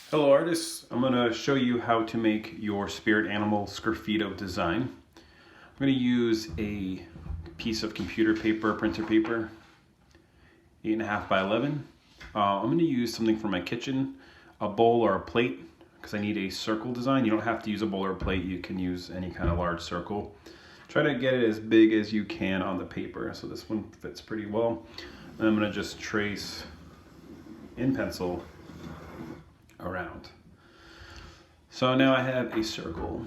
Hello artists, I'm going to show you how to make your spirit animal Sgraffito design. I'm going to use a piece of computer paper, printer paper, 8.5 by 11. I'm going to use something from my kitchen, a bowl or a plate, because I need a circle design. You don't have to use a bowl or a plate, you can use any kind of large circle. Try to get it as big as you can on the paper, so this one fits pretty well. And I'm going to just trace in pencil around. So now I have a circle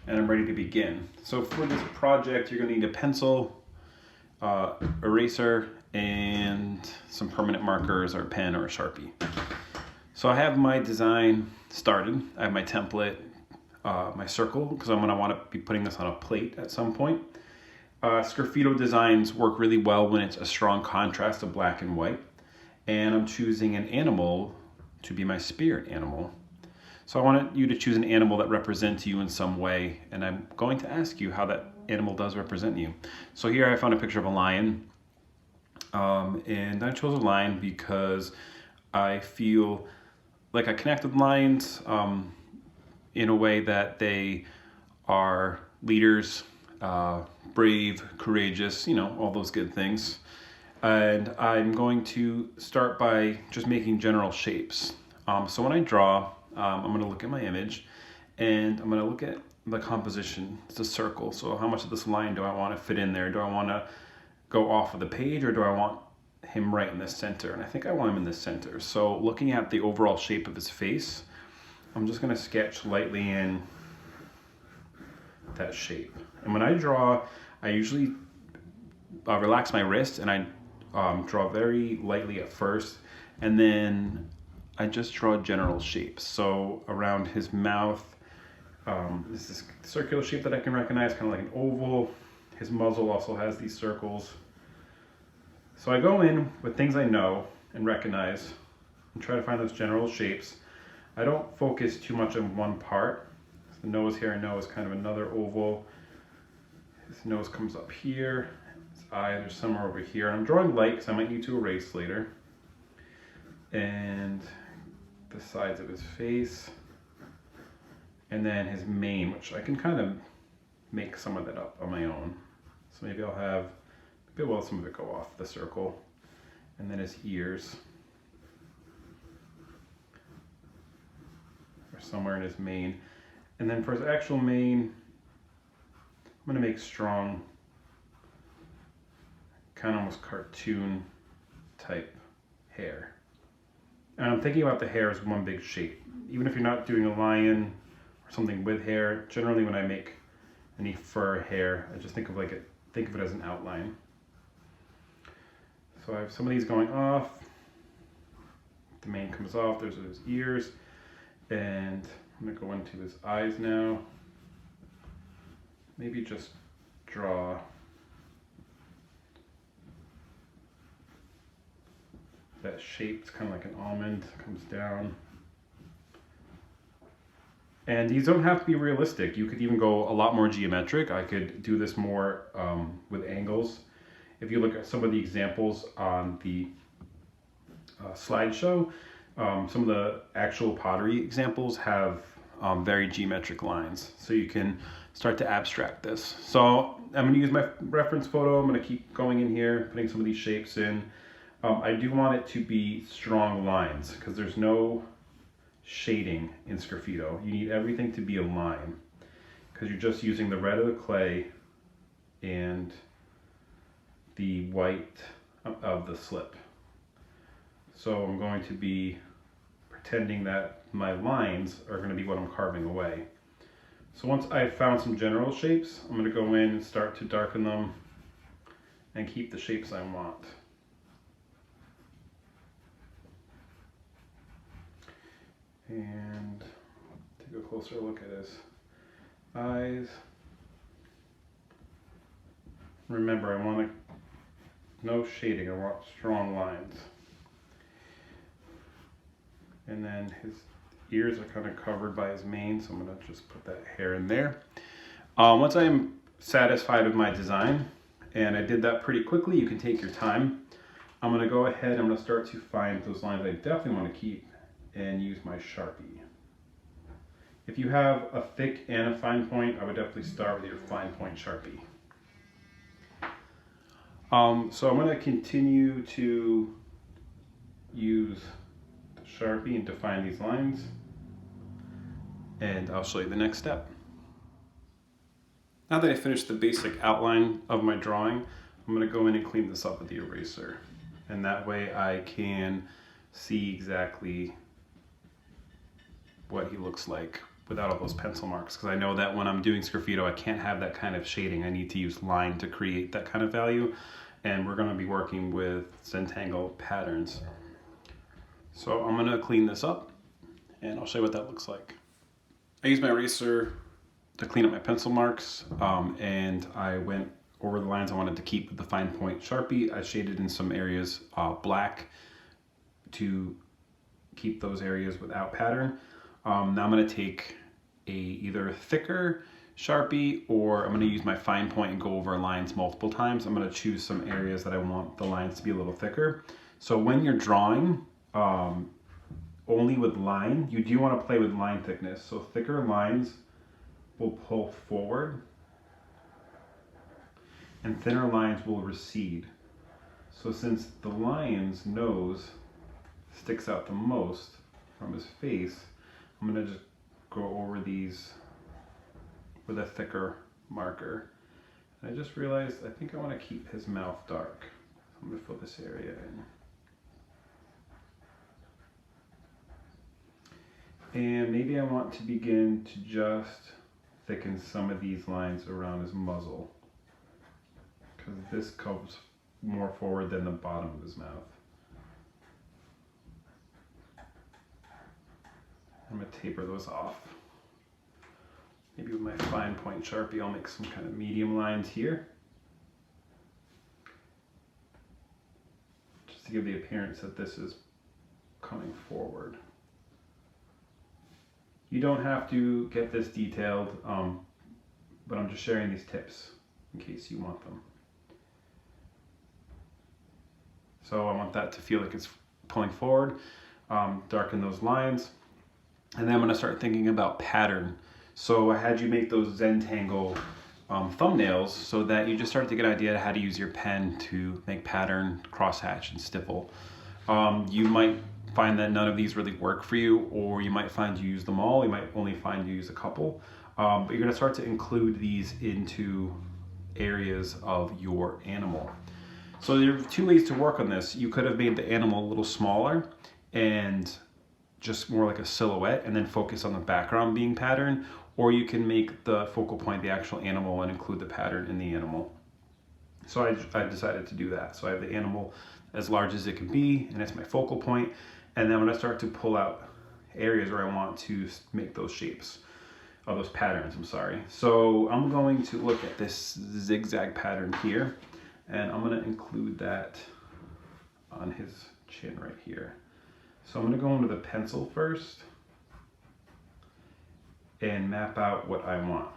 and I'm ready to begin. So for this project, you're going to need a pencil, eraser, and some permanent markers or a pen or a Sharpie. So I have my design started. I have my template, my circle, because I'm going to want to be putting this on a plate at some point. Sgraffito designs work really well when it's a strong contrast of black and white. And I'm choosing an animal to be my spirit animal. So I want you to choose an animal that represents you in some way, and I'm going to ask you how that animal does represent you. So here I found a picture of a lion, and I chose a lion because I feel like I connect with lions in a way that they are leaders, brave, courageous, all those good things. And I'm going to start by just making general shapes. So when I draw, I'm going to look at my image and I'm going to look at the composition. It's a circle. So how much of this line do I want to fit in there? Do I want to go off of the page, or do I want him right in the center? And I think I want him in the center. So looking at the overall shape of his face, I'm just going to sketch lightly in that shape. And when I draw, I usually relax my wrist and I draw very lightly at first, and then I just draw general shapes. So around his mouth, this is a circular shape that I can recognize, kind of like an oval. His muzzle also has these circles. So I go in with things I know and recognize and try to find those general shapes. I don't focus too much on one part. The nose here I know is kind of another oval. His nose comes up here. Eyes are somewhere over here. I'm drawing light because I might need to erase later. And the sides of his face. And then his mane, which I can kind of make some of that up on my own. So maybe maybe I'll let some of it go off the circle. And then his ears are somewhere in his mane. And then for his actual mane, I'm going to make strong, kind of almost cartoon type hair. And I'm thinking about the hair as one big shape. Even if you're not doing a lion or something with hair, generally when I make any fur hair, I just think of it as an outline. So I have some of these going off. The mane comes off, there's his ears. And I'm gonna go into his eyes now. Maybe just draw that shape. It's kind of like an almond, comes down. And these don't have to be realistic. You could even go a lot more geometric. I could do this more with angles. If you look at some of the examples on the slideshow, some of the actual pottery examples have very geometric lines. So you can start to abstract this. So I'm gonna use my reference photo. I'm gonna keep going in here, putting some of these shapes in. I do want it to be strong lines because there's no shading in Sgraffito. You need everything to be a line because you're just using the red of the clay and the white of the slip. So I'm going to be pretending that my lines are going to be what I'm carving away. So once I've found some general shapes, I'm going to go in and start to darken them and keep the shapes I want. And take a closer look at his eyes. Remember, I want no shading, I want strong lines. And then his ears are kind of covered by his mane, so I'm going to just put that hair in there. Once I'm satisfied with my design, and I did that pretty quickly, you can take your time. I'm going to go ahead, I'm going to start to find those lines I definitely want to keep and use my Sharpie. If you have a thick and a fine point, I would definitely start with your fine point Sharpie. So I'm going to continue to use the Sharpie and define these lines, and I'll show you the next step. Now that I finished the basic outline of my drawing, I'm going to go in and clean this up with the eraser, and that way I can see exactly what he looks like without all those pencil marks, because I know that when I'm doing Sgraffito I can't have that kind of shading. I need to use line to create that kind of value, and we're going to be working with Zentangle patterns. So I'm going to clean this up and I'll show you what that looks like. I used my eraser to clean up my pencil marks, and I went over the lines I wanted to keep with the fine point Sharpie. I shaded in some areas black to keep those areas without pattern. Now I'm going to take either thicker Sharpie, or I'm going to use my fine point and go over lines multiple times. I'm going to choose some areas that I want the lines to be a little thicker. So when you're drawing only with line, you do want to play with line thickness. So thicker lines will pull forward and thinner lines will recede. So since the lion's nose sticks out the most from his face, I'm going to just go over these with a thicker marker. And I just realized I think I want to keep his mouth dark. So I'm going to fill this area in. And maybe I want to begin to just thicken some of these lines around his muzzle, because this comes more forward than the bottom of his mouth. I'm going to taper those off. Maybe with my fine point Sharpie I'll make some kind of medium lines here, just to give the appearance that this is coming forward. You don't have to get this detailed, but I'm just sharing these tips in case you want them. So I want that to feel like it's pulling forward, darken those lines, and then I'm going to start thinking about pattern. So I had you make those Zentangle thumbnails so that you just start to get an idea of how to use your pen to make pattern, crosshatch, and stipple. You might find that none of these really work for you, or you might find you use them all. You might only find you use a couple, but you're going to start to include these into areas of your animal. So there are two ways to work on this. You could have made the animal a little smaller and just more like a silhouette, and then focus on the background being pattern, or you can make the focal point the actual animal and include the pattern in the animal. So I decided to do that. So I have the animal as large as it can be, and it's my focal point, and then I'm going to start to pull out areas where I want to make those shapes, or those patterns, I'm sorry. So I'm going to look at this zigzag pattern here, and I'm going to include that on his chin right here. So I'm going to go into the pencil first and map out what I want.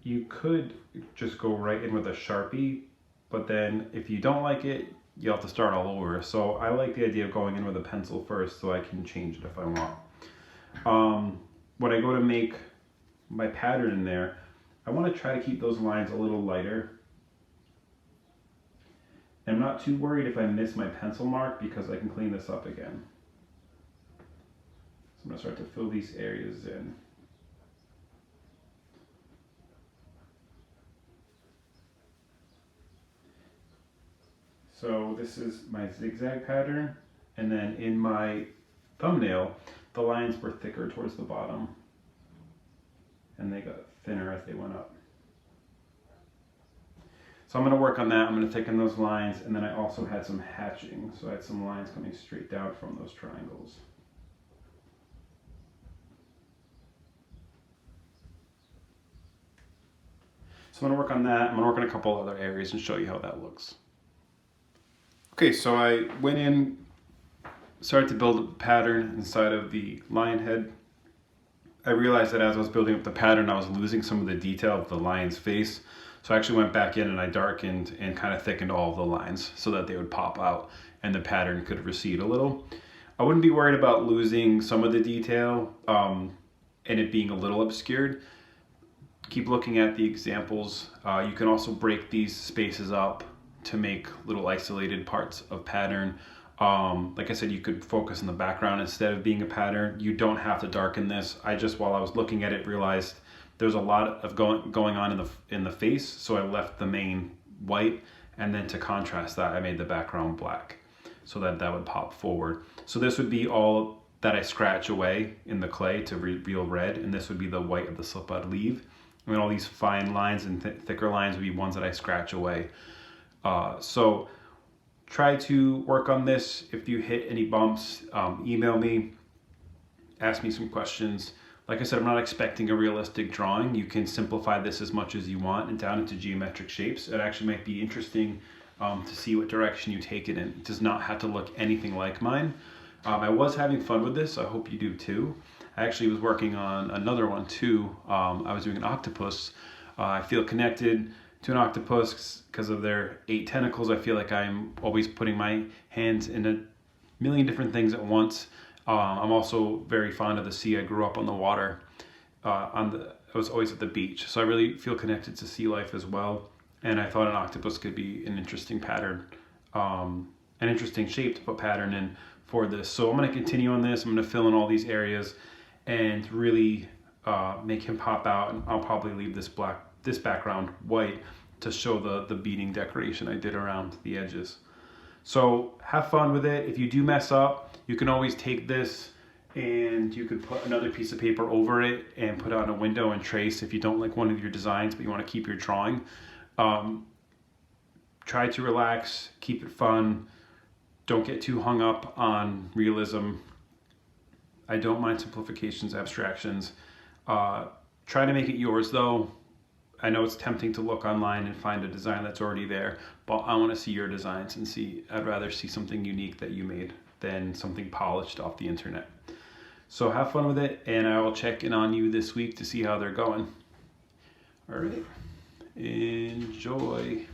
You could just go right in with a Sharpie, but then if you don't like it, you'll have to start all over. So I like the idea of going in with a pencil first so I can change it if I want. When I go to make my pattern in there, I want to try to keep those lines a little lighter. I'm not too worried if I miss my pencil mark because I can clean this up again. So I'm going to start to fill these areas in. So this is my zigzag pattern, and then in my thumbnail, the lines were thicker towards the bottom, and they got thinner as they went up. So I'm going to work on that. I'm going to thicken those lines, and then I also had some hatching. So I had some lines coming straight down from those triangles. So I'm going to work on that. I'm going to work on a couple other areas and show you how that looks. Okay, so I went in, started to build a pattern inside of the lion head. I realized that as I was building up the pattern, I was losing some of the detail of the lion's face. So I actually went back in and I darkened and kind of thickened all of the lines so that they would pop out and the pattern could recede a little. I wouldn't be worried about losing some of the detail and it being a little obscured. Keep looking at the examples. You can also break these spaces up to make little isolated parts of pattern. Like I said, you could focus on the background instead of being a pattern. You don't have to darken this. I just, while I was looking at it, realized there's a lot of going on in the face, so I left the main white, and then to contrast that, I made the background black so that that would pop forward. So this would be all that I scratch away in the clay to reveal red, and this would be the white of the slip I'd leave. And then all these fine lines and thicker lines would be ones that I scratch away. So try to work on this. If you hit any bumps, email me, ask me some questions. Like I said, I'm not expecting a realistic drawing. You can simplify this as much as you want and down into geometric shapes. It actually might be interesting to see what direction you take it in. It does not have to look anything like mine. I was having fun with this. I hope you do too. I actually was working on another one too. I was doing an octopus. I feel connected to an octopus because of their 8 tentacles. I feel like I'm always putting my hands in a million different things at once. I'm also very fond of the sea. I grew up on the water. I was always at the beach, so I really feel connected to sea life as well. And I thought an octopus could be an interesting pattern, an interesting shape to put pattern in for this. So I'm going to continue on this. I'm going to fill in all these areas and really make him pop out. And I'll probably leave this background white to show the beading decoration I did around the edges. So have fun with it. If you do mess up, you can always take this and you could put another piece of paper over it and put it on a window and trace if you don't like one of your designs but you want to keep your drawing. Try to relax, keep it fun. Don't get too hung up on realism. I don't mind simplifications, abstractions. Try to make it yours though. I know it's tempting to look online and find a design that's already there, but I want to see your designs and I'd rather see something unique that you made than something polished off the internet. So have fun with it, and I will check in on you this week to see how they're going. All right, enjoy.